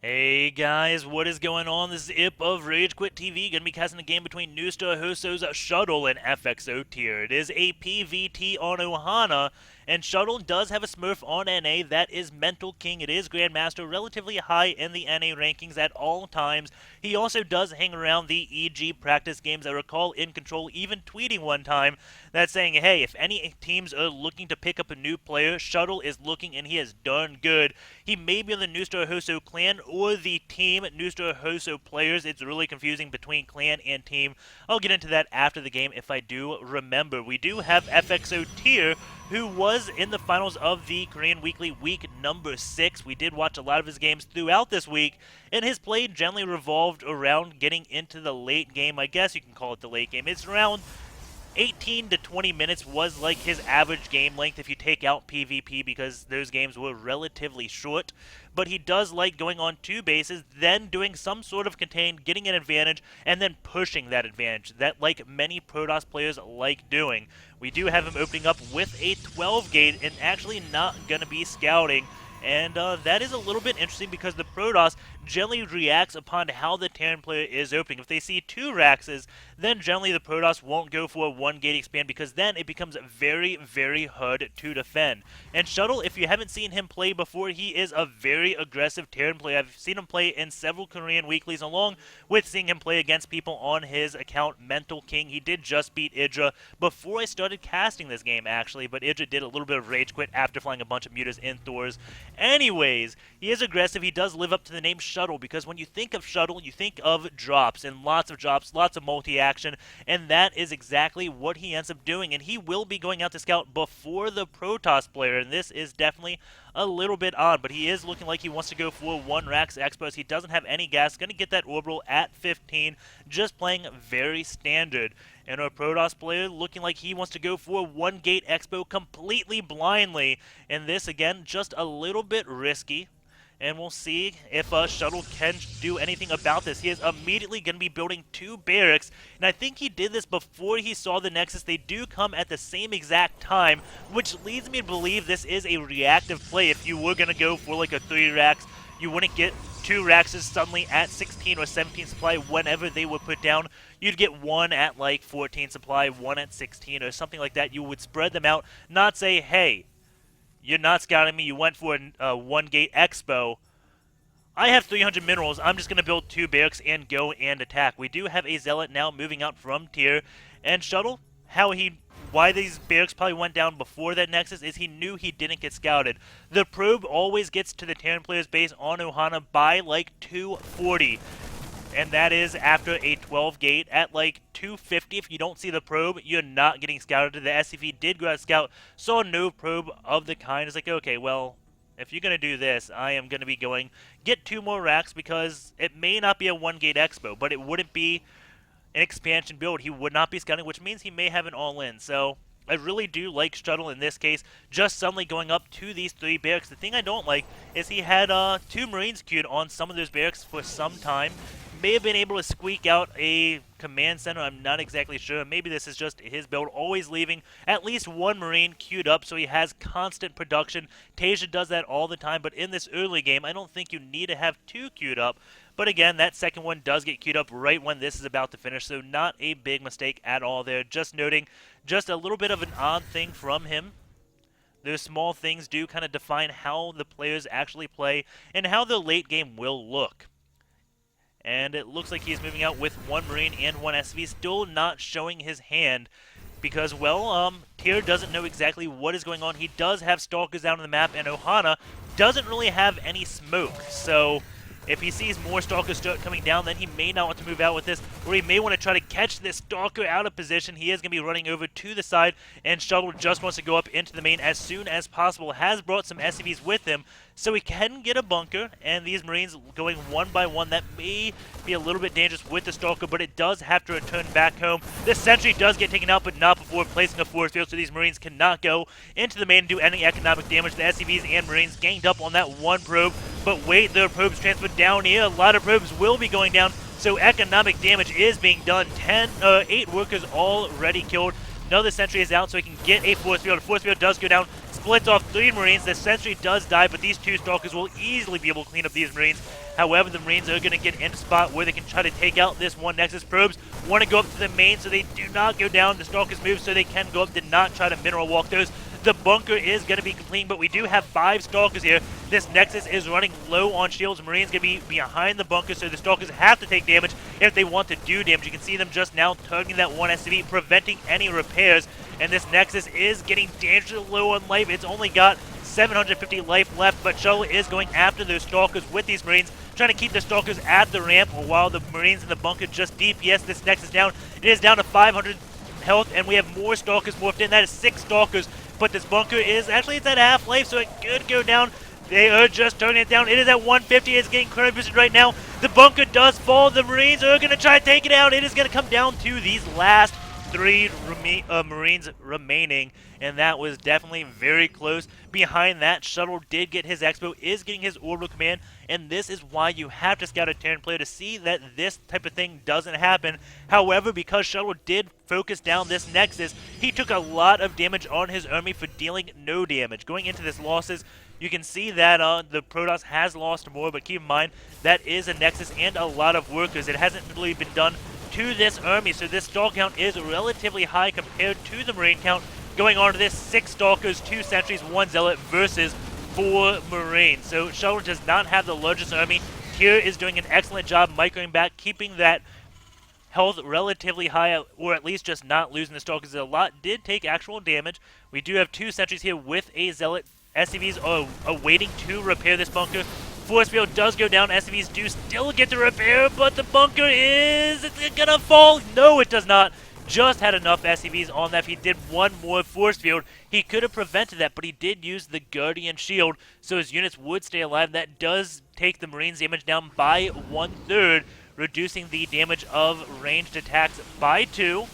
Hey guys, what is going on? This is Ip of Rage Quit TV, gonna be casting a game between Shuttle and FXO.Tear. It is a PvT on Ohana, and Shuttle does have a Smurf on NA that is Mental King. It is Grandmaster, relatively high in the NA rankings at all times. He also does hang around the EG practice games. I recall In Control even tweeting one time that saying, hey, if any teams are looking to pick up a new player, Shuttle is looking and he is darn good. He may be on the Hoso clan or the team Hoso players. It's really confusing between clan and team. I'll get into that after the game if I do remember. We do have FXO.Tear, who was in the finals of the Korean Weekly week number 6. We did watch a lot of his games throughout this week, and his play generally revolved around getting into the late game. I guess you can call it the late game. It's around 18 to 20 minutes was like his average game length if you take out PvP, because those games were relatively short. But he does like going on 2 bases, then doing some sort of contain, getting an advantage, and then pushing that advantage, that like many Protoss players like doing. We do have him opening up with a 12 gate and actually not going to be scouting. And that is a little bit interesting because the Protoss generally reacts upon how the Terran player is opening. If they see 2 Raxes, then generally the Protoss won't go for a 1-gate expand, because then it becomes very, very hard to defend. And Shuttle, if you haven't seen him play before, he is a very aggressive Terran player. I've seen him play in several Korean weeklies, along with seeing him play against people on his account, Mental King. He did just beat Idra before I started casting this game, actually, but Idra did a little bit of rage quit after flying a bunch of mutas in Thors. Anyways, he is aggressive. He does live up to the name Shuttle, because when you think of Shuttle, you think of drops, and lots of drops, lots of multi-action, and that is exactly what he ends up doing. And he will be going out to scout before the Protoss player, and this is definitely a little bit odd, but he is looking like he wants to go for 1 Rax Expos. He doesn't have any gas, going to get that orbital at 15, just playing very standard. And our Protoss player looking like he wants to go for 1 Gate Expo completely blindly, and this again just a little bit risky. And we'll see if Shuttle can do anything about this. He is immediately going to be building 2 barracks, and I think he did this before he saw the Nexus. They do come at the same exact time, which leads me to believe this is a reactive play. If you were going to go for like a 3 Rax, you wouldn't get 2 Raxes suddenly at 16 or 17 supply whenever they were put down. You'd get 1 at like 14 supply, 1 at 16 or something like that. You would spread them out, not say, hey, you're not scouting me, you went for a 1-gate expo. I have 300 minerals, I'm just going to build 2 barracks and go and attack. We do have a Zealot now moving out from Tier, and Shuttle, why these barracks probably went down before that Nexus is he knew he didn't get scouted. The probe always gets to the Terran player's base on Ohana by like 240. And that is after a 12 gate at like 250. If you don't see the probe, you're not getting scouted. The SCV did go out scout, saw no probe of the kind. It's like, okay, well, if you're going to do this, I am going to be going get 2 more racks, because it may not be a 1-gate expo, but it wouldn't be an expansion build. He would not be scouting, which means he may have an all-in. So I really do like Shuttle in this case, just suddenly going up to these 3 barracks. The thing I don't like is he had 2 Marines queued on some of those barracks for some time. May have been able to squeak out a command center, I'm not exactly sure. Maybe this is just his build, always leaving at least 1 Marine queued up so he has constant production. Tasia does that all the time, but in this early game, I don't think you need to have 2 queued up. But again, that second one does get queued up right when this is about to finish, so not a big mistake at all there. Just noting, just a little bit of an odd thing from him. Those small things do kind of define how the players actually play and how the late game will look. And it looks like he's moving out with 1 Marine and 1 SV, still not showing his hand because, well, Tyr doesn't know exactly what is going on. He does have Stalkers out on the map, and Ohana doesn't really have any smoke. So if he sees more Stalkers start coming down, then he may not want to move out with this, or he may want to try to catch this Stalker out of position. He is going to be running over to the side, and Shuttle just wants to go up into the main as soon as possible. Has brought some SCVs with him, so he can get a bunker, and these Marines going 1 by 1. That may be a little bit dangerous with the Stalker, but it does have to return back home. This sentry does get taken out, but not before placing a force field, so these Marines cannot go into the main and do any economic damage. The SCVs and Marines ganged up on that 1 probe, but wait, their probes transferred down here. A lot of probes will be going down, so economic damage is being done. 8 workers already killed. Another sentry is out, so he can get a force field. The force field does go down. splits off 3 Marines. The sentry does die, but these 2 Stalkers will easily be able to clean up these Marines. However, the Marines are going to get in a spot where they can try to take out this one Nexus. Probes want to go up to the main, so they do not go down. The Stalkers move so they can go up, did not try to mineral walk those. The bunker is going to be complete, but we do have 5 Stalkers here. This Nexus is running low on shields. Marines going to be behind the bunker, so the Stalkers have to take damage if they want to do damage. You can see them just now targeting that one SCV, preventing any repairs. And this Nexus is getting dangerously low on life. It's only got 750 life left, but Shuttle is going after those Stalkers with these Marines, trying to keep the Stalkers at the ramp while the Marines in the bunker just DPS this Nexus down. It is down to 500 health, and we have more Stalkers morphed in. That is 6 Stalkers, but this bunker is actually it's at half life, so it could go down. They are just turning it down. It is at 150. It's getting current boosted right now. The bunker does fall. The Marines are going to try to take it out. It is going to come down to these last 3 Marines remaining, and that was definitely very close. Behind that, Shuttle did get his Expo, is getting his orbital command, and this is why you have to scout a Terran player to see that this type of thing doesn't happen. However, because Shuttle did focus down this Nexus, he took a lot of damage on his army for dealing no damage. Going into this losses, you can see that the Protoss has lost more, but keep in mind that is a Nexus and a lot of workers. It hasn't really been done to this army, so this stall count is relatively high compared to the Marine count. Going on to this, 6 Stalkers, 2 Sentries, 1 Zealot versus 4 Marines. So Shuttle does not have the largest army. Tear is doing an excellent job microing back, keeping that health relatively high, or at least just not losing the Stalkers. A lot did take actual damage. We do have 2 Sentries here with a Zealot. SCVs are waiting to repair this bunker. Force field does go down. SCVs do still get to repair, but the bunker is gonna fall. No, it does not. Just had enough SCVs on that. If he did one more force field, he could have prevented that, but he did use the Guardian Shield, so his units would stay alive. That does take the Marines' damage down by 1/3, reducing the damage of ranged attacks by 2.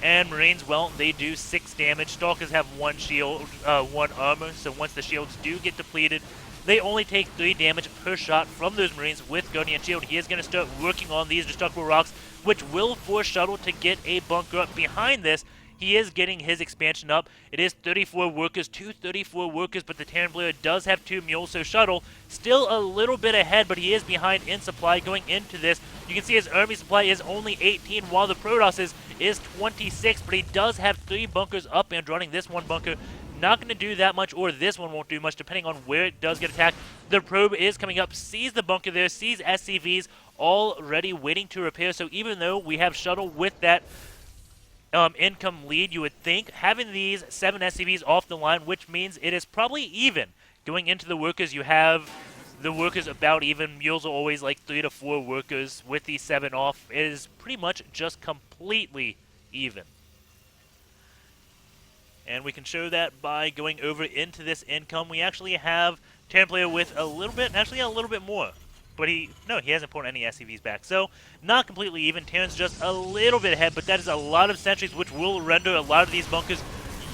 And Marines, well, they do 6 damage. Stalkers have 1 shield, 1 armor, so once the shields do get depleted, they only take 3 damage per shot from those Marines with Guardian Shield. He is going to start working on these destructible rocks, which will force Shuttle to get a bunker up. Behind this, he is getting his expansion up. It is 34 workers, 234 workers, but the Terran player does have 2 mules, so Shuttle still a little bit ahead, but he is behind in supply going into this. You can see his army supply is only 18, while the Protoss is 26, but he does have 3 bunkers up and running. This one bunker not going to do that much, or this one won't do much, depending on where it does get attacked. The probe is coming up, sees the bunker there, sees SCVs already waiting to repair, so even though we have Shuttle with that income lead, you would think having these 7 SCVs off the line, which means it is probably even. Going into the workers, you have the workers about even. Mules are always like 3 to 4 workers. With these 7 off, it is pretty much just completely even. And we can show that by going over into this income. We actually have Terran player with a little bit, actually a little bit more. But he hasn't put any SCVs back. So, not completely even. Terran's just a little bit ahead, but that is a lot of sentries, which will render a lot of these bunkers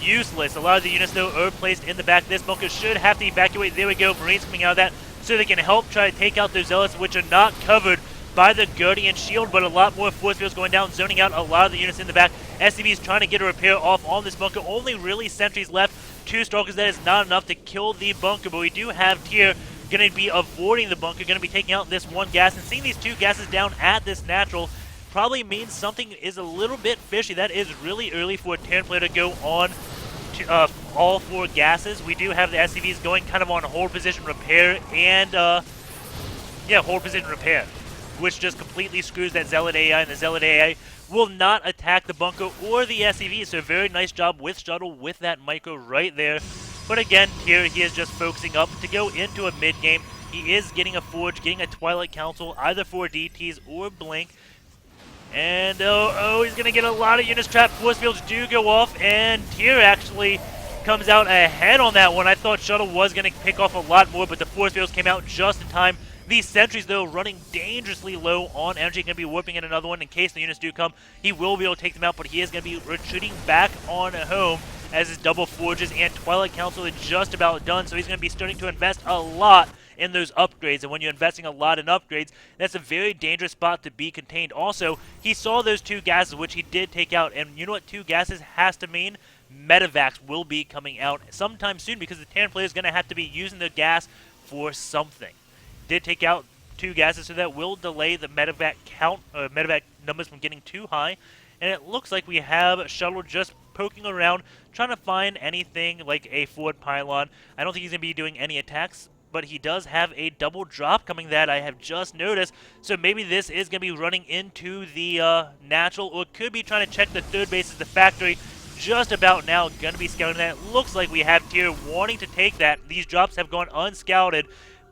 useless. A lot of the units, though, are placed in the back. This bunker should have to evacuate. There we go. Marines coming out of that so they can help try to take out those Zealots, which are not covered by the Guardian Shield, but a lot more force fields going down, zoning out a lot of the units in the back. SCVs trying to get a repair off on this bunker. Only really sentries left. 2 Stalkers. That is not enough to kill the bunker, but we do have Tear going to be avoiding the bunker, going to be taking out this one gas, and seeing these 2 gases down at this natural probably means something is a little bit fishy. That is really early for a Terran player to go on to all 4 gases. We do have the SCVs going kind of on hold position repair and hold position repair, which just completely screws that Zealot AI, and the Zealot AI will not attack the bunker or the SCV, so very nice job with Shuttle with that micro right there. But again, here he is just focusing up to go into a mid-game. He is getting a Forge, getting a Twilight Council, either for DTs or Blink. And he's going to get a lot of units trapped. Force fields do go off, and Tear actually comes out ahead on that one. I thought Shuttle was going to pick off a lot more, but the force fields came out just in time. These sentries, though, running dangerously low on energy, going to be warping in another one in case the units do come. He will be able to take them out, but he is going to be retreating back on home as his double forges and Twilight Council is just about done. So he's going to be starting to invest a lot in those upgrades, and when you're investing a lot in upgrades, that's a very dangerous spot to be contained. Also, he saw those 2 gases, which he did take out, and you know what 2 gases has to mean? medevacs will be coming out sometime soon because the Terran player is going to have to be using the gas for something. Did take out 2 gases, so that will delay the medevac count, medevac numbers from getting too high. And it looks like we have Shuttle just poking around, trying to find anything like a forward pylon. I don't think he's going to be doing any attacks, but he does have a double drop coming that I have just noticed. So maybe this is going to be running into the natural, or could be trying to check the third base as the factory. Just about now going to be scouting that. It looks like we have Tear wanting to take that. These drops have gone unscouted,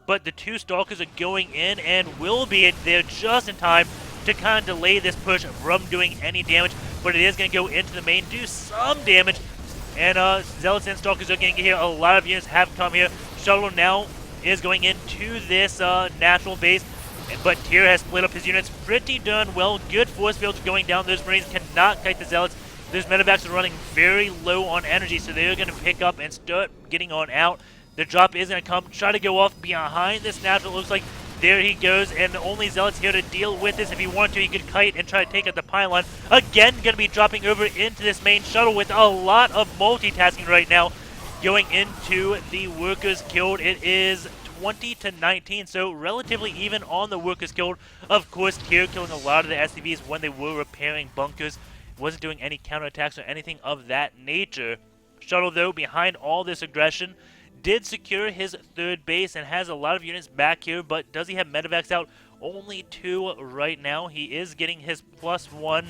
but the 2 Stalkers are going in and will be there just in time to kind of delay this push from doing any damage. But it is going to go into the main, do some damage. And Zealots and Stalkers are going to get here. A lot of units have come here. Shuttle now is going into this natural base. But Tear has split up his units pretty darn well. Good force fields going down. Those Marines cannot kite the Zealots. Those medevacs are running very low on energy, so they're going to pick up and start getting on out. The drop is going to come, try to go off behind this natural. It looks like there he goes, and the only Zealot's here to deal with this. If he wanted to, he could kite and try to take out the pylon. Again, going to be dropping over into this main shuttle with a lot of multitasking right now. Going into the workers killed, it is 20-19, so relatively even on the workers killed. Of course, Tear killing a lot of the SCVs when they were repairing bunkers. Wasn't doing any counterattacks or anything of that nature. Shuttle, though, behind all this aggression, did secure his third base and has a lot of units back here, but does he have medevacs out? Only 2 right now. He is getting his +1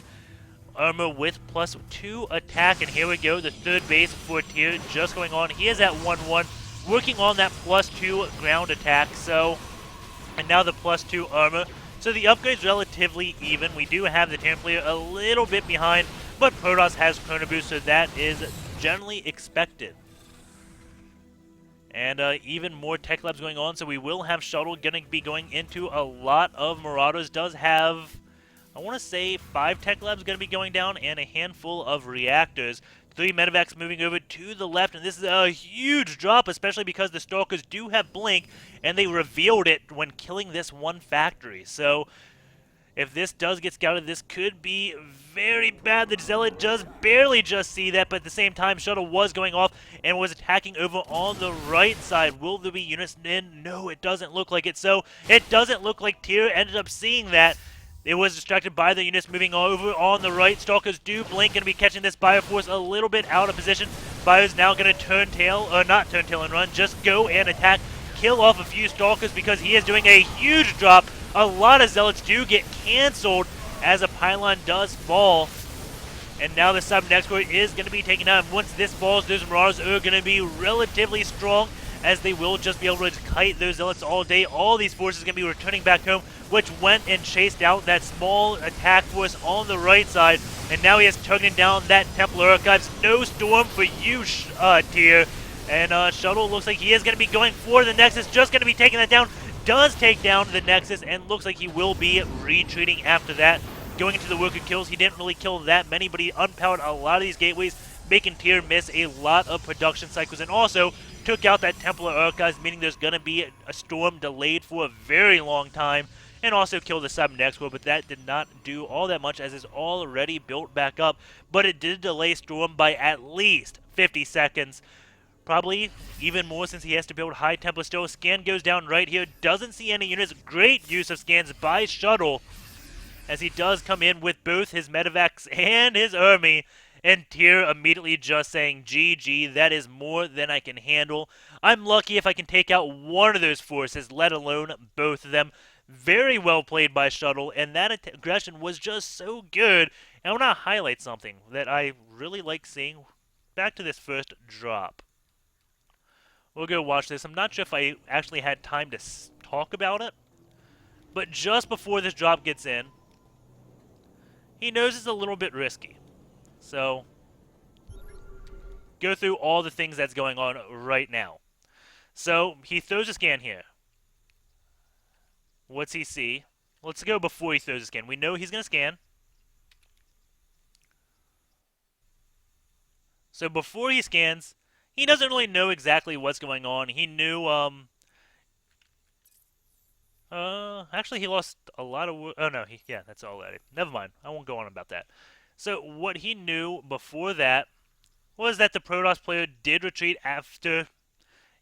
armor with +2 attack, and here we go. The third base for Tear just going on. He is at 1-1, working on that +2 ground attack, so, and now the +2 armor. So the upgrade's relatively even. We do have the Terran player a little bit behind, but Protoss has Chrono Boost, so that is generally expected. And even more tech labs going on, so we will have Shuttle going to be going into a lot of Marauders. Does have, I want to say, 5 tech labs going to be going down, and a handful of reactors. 3 medevacs moving over to the left, and this is a huge drop, especially because the Stalkers do have Blink, and they revealed it when killing this one factory. So if this does get scouted, this could be very bad. The Zealot does barely just see that, but at the same time, Shuttle was going off and was attacking over on the right side. Will there be units in? No, it doesn't look like it. So it doesn't look like Tear ended up seeing that. It was distracted by the units moving over on the right. Stalkers do blink, going to be catching this Bioforce a little bit out of position. Bio's now going to turn tail, or not turn tail and run, just go and attack, kill off a few Stalkers because he is doing a huge drop. A lot of Zealots do get canceled as a pylon does fall. And now the Cyber Export is going to be taken out. And once this falls, those Marauders are going to be relatively strong, as they will just be able to kite those Zealots all day. All these forces are going to be returning back home, which went and chased out that small attack force on the right side. And now he is tugging down that Templar Archives. No Storm for you, Tear. And Shuttle looks like he is going to be going for the Nexus, just going to be taking that down. Does take down the Nexus, and looks like he will be retreating after that. Going into the worker kills, he didn't really kill that many, but he unpowered a lot of these gateways, making Tear miss a lot of production cycles, and also took out that Templar Archives, meaning there's going to be a storm delayed for a very long time, and also killed the Cyber Export, but that did not do all that much as it's already built back up, but it did delay Storm by at least 50 seconds. Probably even more since he has to build high Templar still. Scan goes down right here. Doesn't see any units. Great use of scans by Shuttle, as he does come in with both his medevacs and his army. And Tear immediately just saying, GG, that is more than I can handle. I'm lucky if I can take out one of those forces, let alone both of them. Very well played by Shuttle, and that aggression was just so good. And I want to highlight something that I really like seeing. Back to this first drop. We'll go watch this. I'm not sure if I actually had time to talk about it, but just before this drop gets in, he knows it's a little bit risky. So, go through all the things that's going on right now. So, he throws a scan here. What's he see? Let's go before he throws a scan. We know he's going to scan. So, before he scans, he doesn't really know exactly what's going on. He knew, actually he lost a lot of, oh no, yeah, that's all that. Never mind. I won't go on about that. So what he knew before that was that the Protoss player did retreat after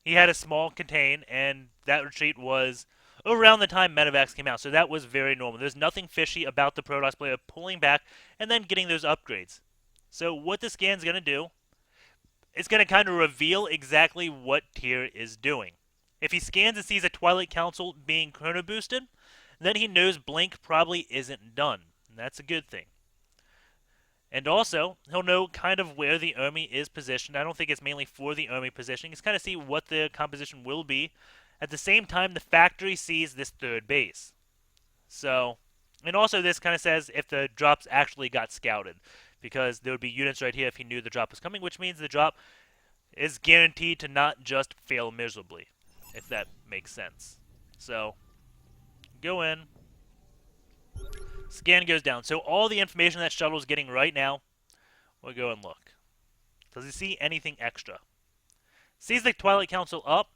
he had a small contain, and that retreat was around the time Medivacs came out, so that was very normal. There's nothing fishy about the Protoss player pulling back and then getting those upgrades. So what the scan's going to do, it's going to kind of reveal exactly what Tear is doing. If he scans and sees a Twilight Council being chrono boosted, then he knows Blink probably isn't done. And that's a good thing. And also, he'll know kind of where the army is positioned. I don't think it's mainly for the army positioning. He's kind of see what the composition will be. At the same time, the factory sees this third base. So, and also this kind of says if the drops actually got scouted. Because there would be units right here if he knew the drop was coming, which means the drop is guaranteed to not just fail miserably. If that makes sense. So, go in. Scan goes down. So all the information that Shuttle is getting right now, we'll go and look. Does he see anything extra? Sees the Twilight Council up,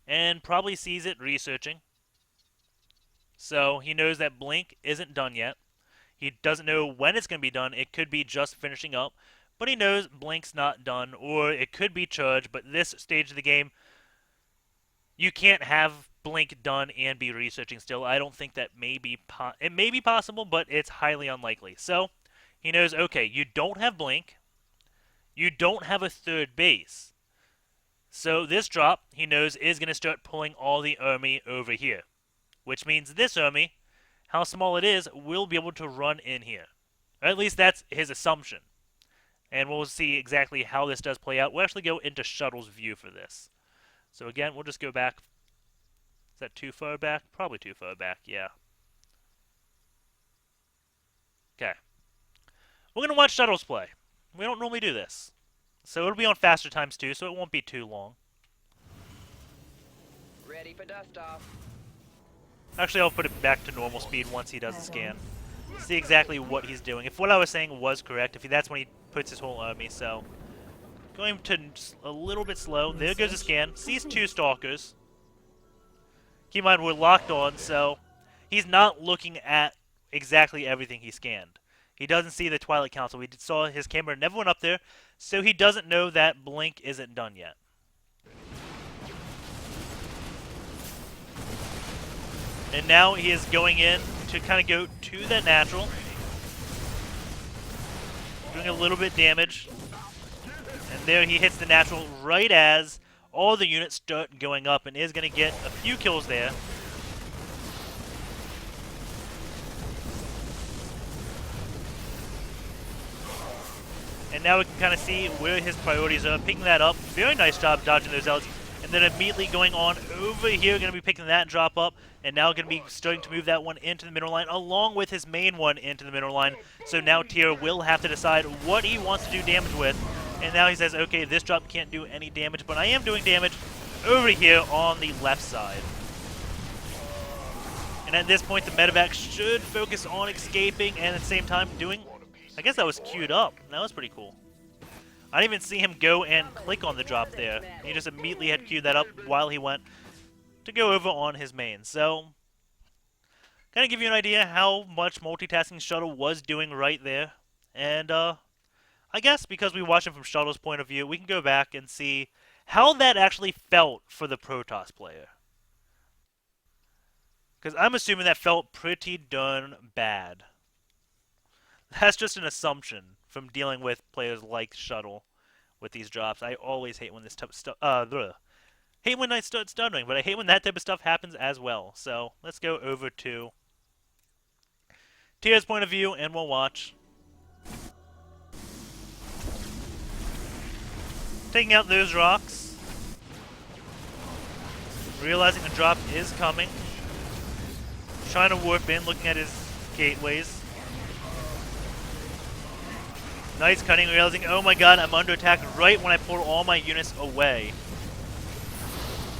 and probably sees it researching. So he knows that Blink isn't done yet. He doesn't know when it's going to be done. It could be just finishing up, but he knows Blink's not done, or it could be charged, but this stage of the game, you can't have Blink done and be researching still. I don't think that it may be possible, but it's highly unlikely. So he knows, okay, you don't have Blink. You don't have a third base. So this drop, he knows, is going to start pulling all the army over here. Which means this army, how small it is, will be able to run in here. Or at least that's his assumption. And we'll see exactly how this does play out. We'll actually go into Shuttle's view for this. So again, we'll just go back. Is that too far back? Probably too far back, yeah. Okay. We're going to watch Shuttles play. We don't normally do this. So it'll be on faster times too, so it won't be too long. Ready for dust off. Actually, I'll put it back to normal speed once he does the scan. See exactly what he's doing. If what I was saying was correct, that's when he puts his whole army, so... Going to a little bit slow. There goes the scan. Sees 2 Stalkers. Keep in mind, we're locked on, so he's not looking at exactly everything he scanned. He doesn't see the Twilight Council. We saw his camera never went up there, so he doesn't know that Blink isn't done yet. And now he is going in to kind of go to that natural. Doing a little bit damage. And there he hits the natural right as all the units start going up and is going to get a few kills there. And now we can kind of see where his priorities are. Picking that up. Very nice job dodging those outs. And then immediately going on over here, going to be picking that drop up. And now going to be starting to move that one into the middle line, along with his main one into the middle line. So now Tear will have to decide what he wants to do damage with. And now he says, okay, this drop can't do any damage, but I am doing damage over here on the left side. And at this point, the medevac should focus on escaping and at the same time doing... I guess that was queued up. That was pretty cool. I didn't even see him go and click on the drop there. He just immediately had queued that up while he went to go over on his main. So, kind of give you an idea how much multitasking Shuttle was doing right there. And, I guess because we watched it from Shuttle's point of view, we can go back and see how that actually felt for the Protoss player. Because I'm assuming that felt pretty darn bad. That's just an assumption from dealing with players like Shuttle with these drops. I always hate when this type of stuff... hate when I start stuttering, but I hate when that type of stuff happens as well. So, let's go over to Tear's point of view, and we'll watch. Taking out those rocks. Realizing the drop is coming. Trying to warp in, looking at his gateways. Nice cutting, realizing, oh my god, I'm under attack right when I pull all my units away.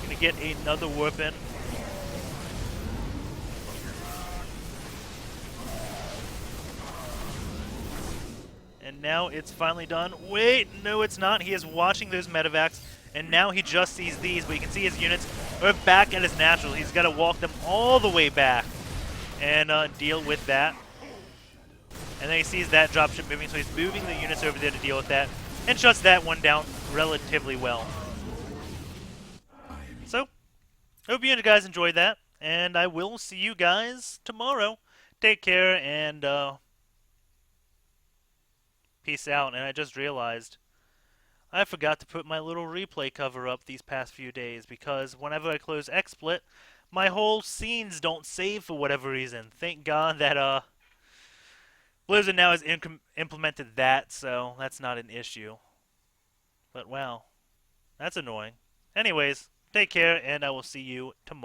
Gonna get another warp in. And now it's finally done. Wait, no it's not. He is watching those medevacs, and now he just sees these, but you can see his units are back at his natural. He's got to walk them all the way back and deal with that. And then he sees that dropship moving, so he's moving the units over there to deal with that. and shuts that one down relatively well. So, hope you guys enjoyed that, and I will see you guys tomorrow. Take care, and peace out. And I just realized I forgot to put my little replay cover up these past few days because whenever I close XSplit, my whole scenes don't save for whatever reason. Thank God that Blizzard now has implemented that, so that's not an issue. But wow, that's annoying. Anyways, take care, and I will see you tomorrow.